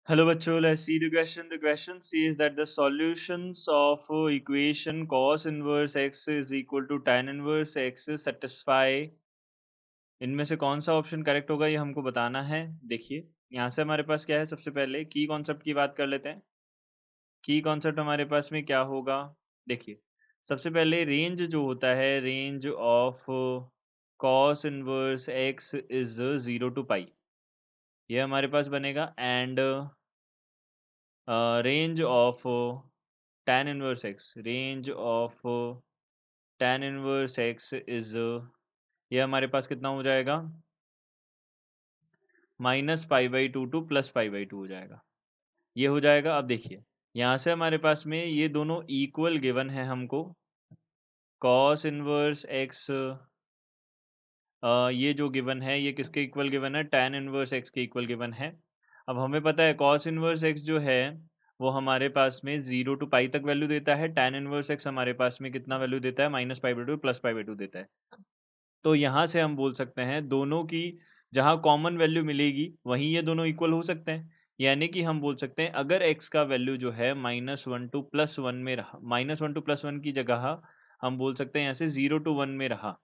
Hello बच्चों, let's see the question. The question says that the solutions of equation cos inverse x is equal to tan inverse x satisfy. इनमें से कौन सा option correct होगा ये हमको बताना है। देखिए यहाँ से हमारे पास क्या है, सबसे पहले की कॉन्सेप्ट की बात कर लेते हैं। की कॉन्सेप्ट हमारे पास में क्या होगा, देखिए सबसे पहले रेंज जो होता है, range of cos inverse x is 0 to पाई, ये हमारे पास बनेगा। And range of tan inverse x, range of tan inverse x is, ये हमारे पास कितना हो जाएगा, -π/2 टू +π/2 हो जाएगा, ये हो जाएगा। अब देखिए यहाँ से हमारे पास में ये दोनों इक्वल गिवन है हमको। कॉस इनवर्स एक्स, ये जो गिवन है ये किसके इक्वल गिवन है, tan इनवर्स एक्स के इक्वल गिवन है। अब हमें पता है कॉस इनवर्स एक्स जो है वो हमारे पास में 0 to पाई तक वैल्यू देता है, tan इनवर्स एक्स हमारे पास में कितना वैल्यू देता है, -π/2 +π/2 देता है। तो यहाँ से हम बोल सकते हैं दोनों की जहाँ कॉमन वैल्यू मिलेगी वहीं ये दोनों इक्वल हो सकते हैं। यानी कि हम बोल सकते हैं अगर x का वैल्यू जो है -1 to +1 में रहा, -1 to +1 की जगह हम बोल सकते हैं यहाँ से 0 to 1 में रहा,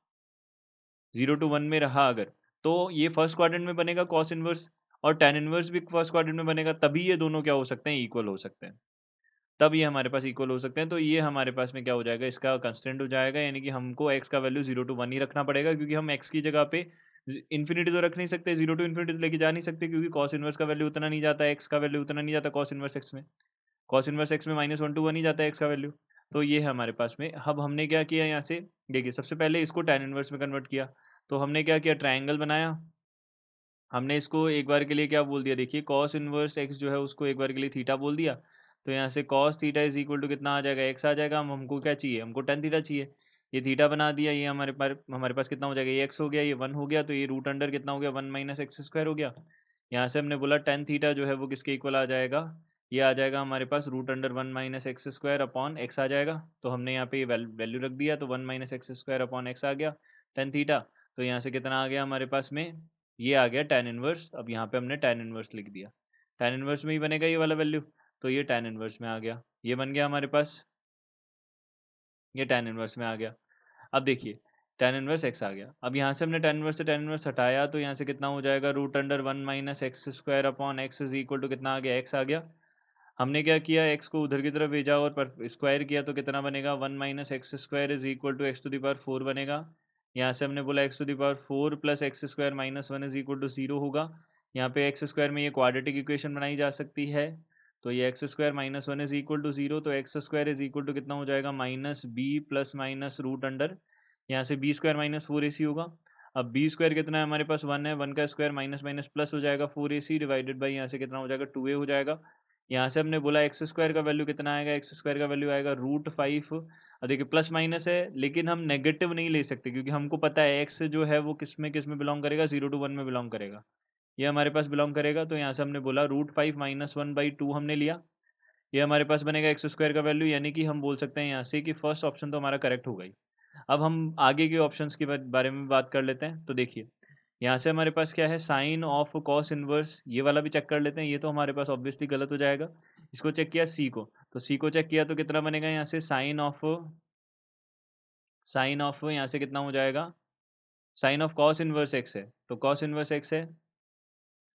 0 to 1 में रहा अगर, तो ये फर्स्ट क्वाड्रेंट में बनेगा कॉस इनवर्स, और tan इनवर्स भी फर्स्ट क्वाड्रेंट में बनेगा, तभी ये दोनों क्या हो सकते हैं, इक्वल हो सकते हैं। तब ये हमारे पास इक्वल हो सकते हैं। तो ये हमारे पास में क्या हो जाएगा, इसका कंस्टेंट हो जाएगा, यानी कि हमको x का वैल्यू 0 to 1 ही रखना पड़ेगा, क्योंकि हम x की जगह पे इन्फिनिटी तो रख नहीं सकते, 0 to ∞ तो लेके जा नहीं सकते, क्योंकि कॉस इनवर्स का वैल्यू उतना नहीं जाता, x का वैल्यू उतना नहीं जाता कॉस इनवर्स x में। कॉस इनवर्स x में -1 to 1 ही जाता है x का वैल्यू। तो ये है हमारे पास में। अब हमने क्या किया यहाँ से, देखिए सबसे पहले इसको tan इनवर्स में कन्वर्ट किया। तो हमने क्या किया, ट्राइंगल बनाया। हमने इसको एक बार के लिए क्या बोल दिया, देखिए कॉस इनवर्स एक्स जो है उसको एक बार के लिए थीटा बोल दिया। तो यहाँ से cos theta is equal to कितना आ जाएगा, एक्स आ जाएगा। हम हमको क्या चाहिए, हमको टेन थीटा चाहिए। ये थीटा बना दिया, ये हमारे पास कितना हो जाएगा, ये एक्स हो गया, ये वन हो गया, तो ये रूट अंडर कितना हो गया, 1 - x² हो गया। यहाँ से हमने बोला टेन थीटा जो है वो किसके इक्वल आ जाएगा, ये आ जाएगा हमारे पास root under 1 - x² upon x आ जाएगा। तो हमने यहाँ पे ये वैल्यू रख दिया, तो 1 - x² अपॉन एक्स आ गया टेन थीटा। तो यहाँ से कितना आ गया हमारे पास में, ये आ गया tan इनवर्स। अब यहाँ पे हमने tan इनवर्स लिख दिया, tan इनवर्स में ही बनेगा ये वाला वैल्यू, तो ये tan इनवर्स में आ गया, ये बन गया हमारे पास, ये tan इनवर्स में आ गया। अब देखिए tan इनवर्स x आ गया। अब यहाँ से हमने tan इनवर्स से tan इनवर्स हटाया, तो यहाँ से कितना हो जाएगा, root under 1 - x² upon x is equal to कितना आ गया, x आ गया। हमने क्या किया, x को उधर की तरफ भेजा और पर स्क्वायर किया, तो कितना बनेगा, 1 - x² is equal to x⁴ बनेगा। यहाँ से हमने बोला x⁴ plus x² -1 is equal to 0 होगा। यहाँ पे x² में ये क्वाड्रेटिक इक्वेशन बनाई जा सकती है। तो ये x² -1 इज इक्वल टू 0, तो x² इज इक्वल टू कितना हो जाएगा, -b plus minus root under, यहाँ से b² -4ac होगा। अब b² कितना है हमारे पास, 1 है, 1 का स्क्वायर माइनस माइनस प्लस हो जाएगा 4ac डिवाइडेड बाई यहाँ से कितना हो जाएगा, 2a हो जाएगा। यहाँ से हमने बोला x² का वैल्यू कितना आएगा, x² का वैल्यू आएगा √5। और देखिए प्लस माइनस है, लेकिन हम नेगेटिव नहीं ले सकते, क्योंकि हमको पता है x जो है वो किस में बिलोंग करेगा, 0 to 1 में बिलोंग करेगा, ये हमारे पास बिलोंग करेगा। तो यहाँ से हमने बोला √5 - 1/2 हमने लिया, ये हमारे पास बनेगा x² का वैल्यू। यानी कि हम बोल सकते हैं यहाँ से कि फर्स्ट ऑप्शन तो हमारा करेक्ट हो गई। अब हम आगे के ऑप्शंस के बारे में बात कर लेते हैं। तो देखिए यहाँ से हमारे पास क्या है, साइन ऑफ कॉस इनवर्स, ये वाला भी चेक कर लेते हैं। ये तो हमारे पास ऑब्वियसली गलत हो जाएगा। इसको चेक किया सी को, तो सी को चेक किया तो कितना बनेगा, यहाँ से साइन ऑफ यहाँ से कितना हो जाएगा, sine of cos inverse x है, तो कॉस इनवर्स एक्स है,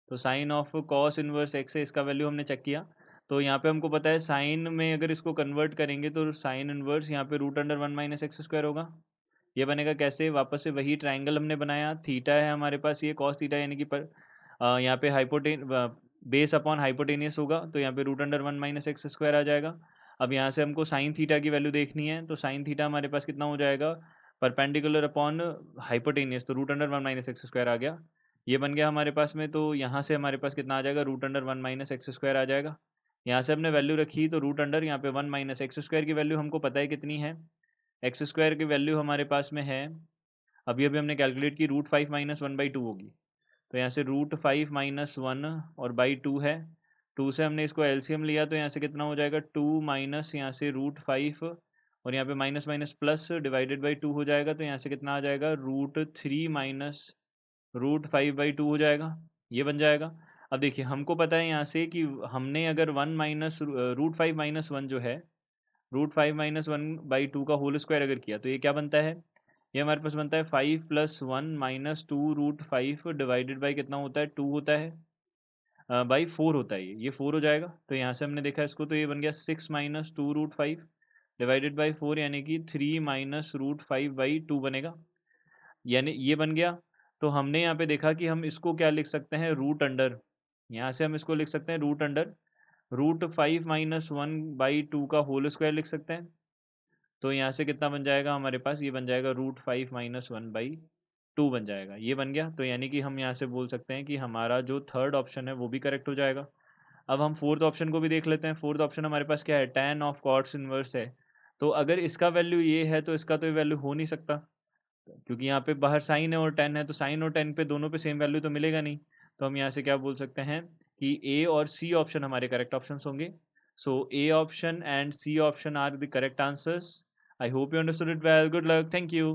तो sine of cos inverse x है, इसका वैल्यू हमने चेक किया। तो यहाँ पे हमको पता है साइन में अगर इसको कन्वर्ट करेंगे तो साइन इनवर्स यहाँ पे रूट अंडर 1 - x² होगा। ये बनेगा कैसे, वापस से वही ट्राइंगल हमने बनाया, थीटा है हमारे पास, ये कॉस थीटा, यानी कि यहाँ पे बेस अपॉन हाइपोटेनियस होगा, तो यहाँ पे रूट अंडर 1 - x² आ जाएगा। अब यहाँ से हमको साइन थीटा की वैल्यू देखनी है, तो साइन थीटा हमारे पास कितना हो जाएगा, परपेंडिकुलर अपॉन हाइपोटेनियस, तो रूट अंडर 1 - x² आ गया, ये बन गया हमारे पास में। तो यहाँ से हमारे पास कितना आ जाएगा, रूट अंडर 1 - x² आ जाएगा। यहाँ से हमने वैल्यू रखी, तो रूट अंडर यहाँ पे 1 - x² की वैल्यू हमको पता है कितनी है, x² की वैल्यू हमारे पास में है, अभी अभी हमने कैलकुलेट की, √5 - 1/2 होगी। तो यहाँ से √5 - 1 और बाई 2 है, 2 से हमने इसको एलसीएम लिया, तो यहाँ से कितना हो जाएगा, 2 माइनस यहाँ से √5 और यहाँ पे minus minus plus divided by 2 हो जाएगा। तो यहाँ से कितना आ जाएगा, √3 - √5/2 हो जाएगा, ये बन जाएगा। अब देखिए हमको पता है यहाँ से कि हमने अगर 1 माइनस रूट 5 माइनस 1 जो है, रूट 5 माइनस 1 बाई 2 का होल स्क्वायर अगर किया तो ये क्या बनता है? ये हमारे पास बनता है 5 plus 1 minus 2 root 5 divided by कितना होता है? 2 होता है, बाई 4 होता है ये 4 हो जाएगा। तो यहाँ से हमने देखा इसको, तो ये बन गया 6 माइनस 2 रूट 5 डिवाइडेड बाई 4, यानी कि 3 माइनस रूट 5 बाई 2 बनेगा, यानी ये बन गया। तो हमने यहाँ पे देखा कि हम इसको क्या लिख सकते हैं, रूट अंडर, यहाँ से हम इसको लिख सकते हैं root under root 5 minus 1 by 2 का होल स्क्वायर लिख सकते हैं। तो यहाँ से कितना बन जाएगा हमारे पास, ये बन जाएगा रूट 5 माइनस 1 बाई 2 बन जाएगा, ये बन गया। तो यानी कि हम यहाँ से बोल सकते हैं कि हमारा जो थर्ड ऑप्शन है वो भी करेक्ट हो जाएगा। अब हम फोर्थ ऑप्शन को भी देख लेते हैं। फोर्थ ऑप्शन हमारे पास क्या है, tan ऑफ कॉस इनवर्स है। तो अगर इसका वैल्यू ये है तो इसका तो वैल्यू हो नहीं सकता, क्योंकि यहाँ पे बाहर साइन है और टेन है, तो साइन और टेन पे दोनों पे सेम वैल्यू तो मिलेगा नहीं। तो हम यहाँ से क्या बोल सकते हैं कि ए और सी ऑप्शन हमारे करेक्ट ऑप्शंस होंगे। So A option and C option are the correct answers. I hope you understood it well. Good luck, thank you.